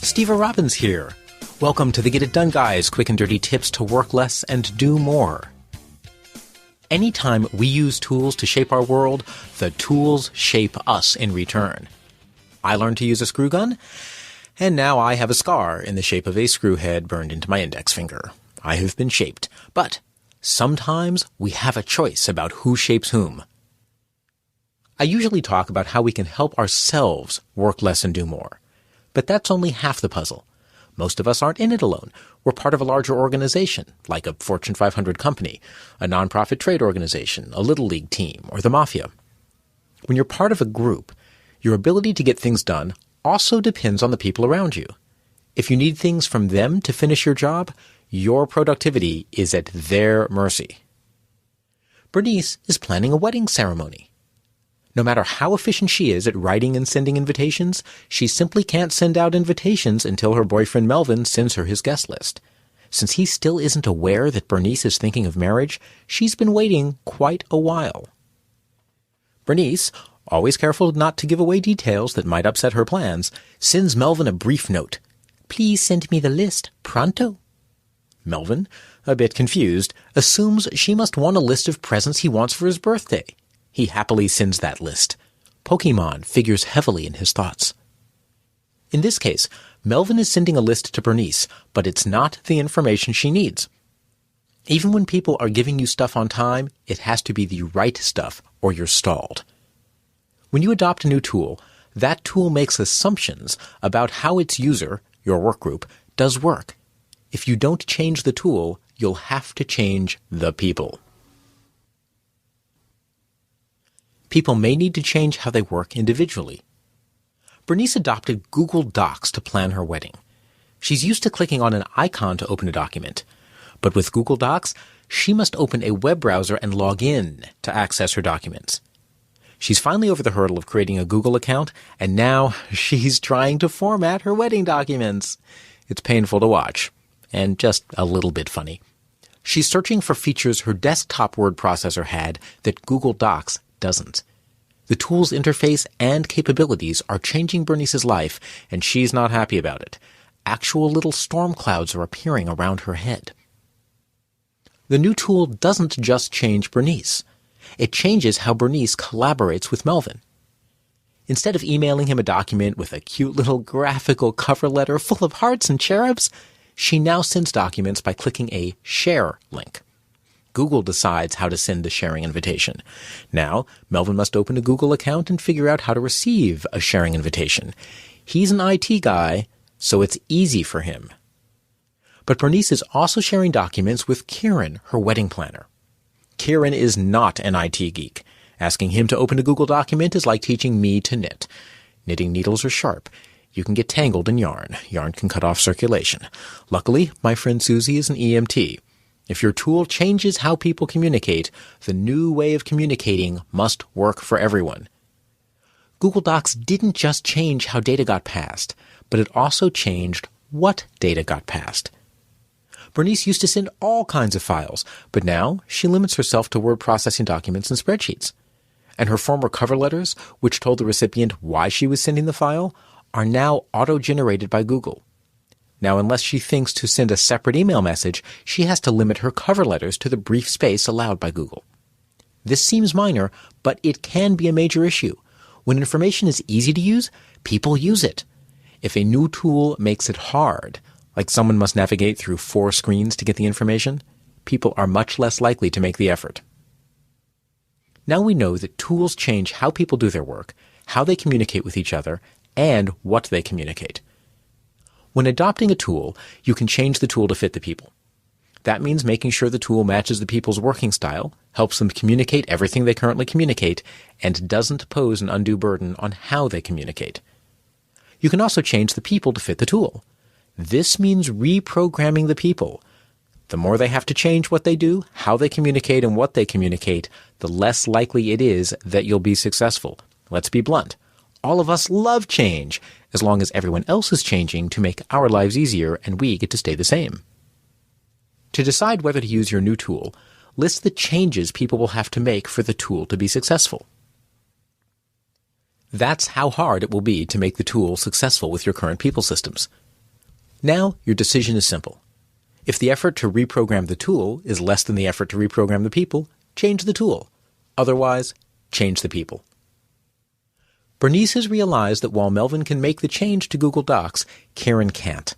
Steve Robbins here. Welcome to the Get It Done Guys, quick and dirty tips to work less and do more. Anytime we use tools to shape our world, the tools shape us in return. I learned to use a screw gun, and now I have a scar in the shape of a screw head burned into my index finger. I have been shaped, but sometimes we have a choice about who shapes whom. I usually talk about how we can help ourselves work less and do more. But that's only half the puzzle. Most of us aren't in it alone. We're part of a larger organization, like a Fortune 500 company, a nonprofit trade organization, a little league team, or the mafia. When you're part of a group, your ability to get things done also depends on the people around you. If you need things from them to finish your job, your productivity is at their mercy. Bernice is planning a wedding ceremony. No matter how efficient she is at writing and sending invitations, she simply can't send out invitations until her boyfriend Melvin sends her his guest list. Since he still isn't aware that Bernice is thinking of marriage, she's been waiting quite a while. Bernice, always careful not to give away details that might upset her plans, sends Melvin a brief note. "Please send me the list, pronto." Melvin, a bit confused, assumes she must want a list of presents he wants for his birthday. He happily sends that list. Pokemon figures heavily in his thoughts. In this case, Melvin is sending a list to Bernice, but it's not the information she needs. Even when people are giving you stuff on time, it has to be the right stuff or you're stalled. When you adopt a new tool, that tool makes assumptions about how its user, your work group, does work. If you don't change the tool, you'll have to change the people. People may need to change how they work individually. Bernice adopted Google Docs to plan her wedding. She's used to clicking on an icon to open a document. But with Google Docs, she must open a web browser and log in to access her documents. She's finally over the hurdle of creating a Google account, and now she's trying to format her wedding documents. It's painful to watch, and just a little bit funny. She's searching for features her desktop word processor had that Google Docs doesn't. The tool's interface and capabilities are changing Bernice's life, and she's not happy about it. Actual little storm clouds are appearing around her head. The new tool doesn't just change Bernice. It changes how Bernice collaborates with Melvin. Instead of emailing him a document with a cute little graphical cover letter full of hearts and cherubs, she now sends documents by clicking a share link. Google decides how to send the sharing invitation. Now, Melvin must open a Google account and figure out how to receive a sharing invitation. He's an IT guy, so it's easy for him. But Bernice is also sharing documents with Kieran, her wedding planner. Kieran is not an IT geek. Asking him to open a Google document is like teaching me to knit. Knitting needles are sharp. You can get tangled in yarn. Yarn can cut off circulation. Luckily, my friend Susie is an EMT. If your tool changes how people communicate, the new way of communicating must work for everyone. Google Docs didn't just change how data got passed, but it also changed what data got passed. Bernice used to send all kinds of files, but now she limits herself to word processing documents and spreadsheets. And her former cover letters, which told the recipient why she was sending the file, are now auto-generated by Google. Now, unless she thinks to send a separate email message, she has to limit her cover letters to the brief space allowed by Google. This seems minor, but it can be a major issue. When information is easy to use, people use it. If a new tool makes it hard, like someone must navigate through 4 screens to get the information, people are much less likely to make the effort. Now we know that tools change how people do their work, how they communicate with each other, and what they communicate. When adopting a tool, you can change the tool to fit the people. That means making sure the tool matches the people's working style, helps them communicate everything they currently communicate, and doesn't pose an undue burden on how they communicate. You can also change the people to fit the tool. This means reprogramming the people. The more they have to change what they do, how they communicate, and what they communicate, the less likely it is that you'll be successful. Let's be blunt. All of us love change, as long as everyone else is changing to make our lives easier and we get to stay the same. To decide whether to use your new tool, list the changes people will have to make for the tool to be successful. That's how hard it will be to make the tool successful with your current people systems. Now your decision is simple. If the effort to reprogram the tool is less than the effort to reprogram the people, change the tool. Otherwise, change the people. Bernice has realized that while Melvin can make the change to Google Docs, Karen can't.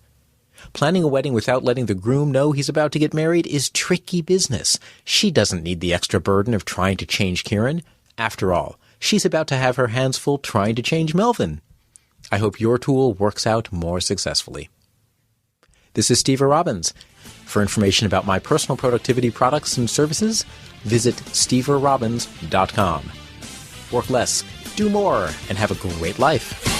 Planning a wedding without letting the groom know he's about to get married is tricky business. She doesn't need the extra burden of trying to change Karen. After all, she's about to have her hands full trying to change Melvin. I hope your tool works out more successfully. This is Steve Robbins. For information about my personal productivity products and services, visit steverobbins.com. Work less, do more, and have a great life.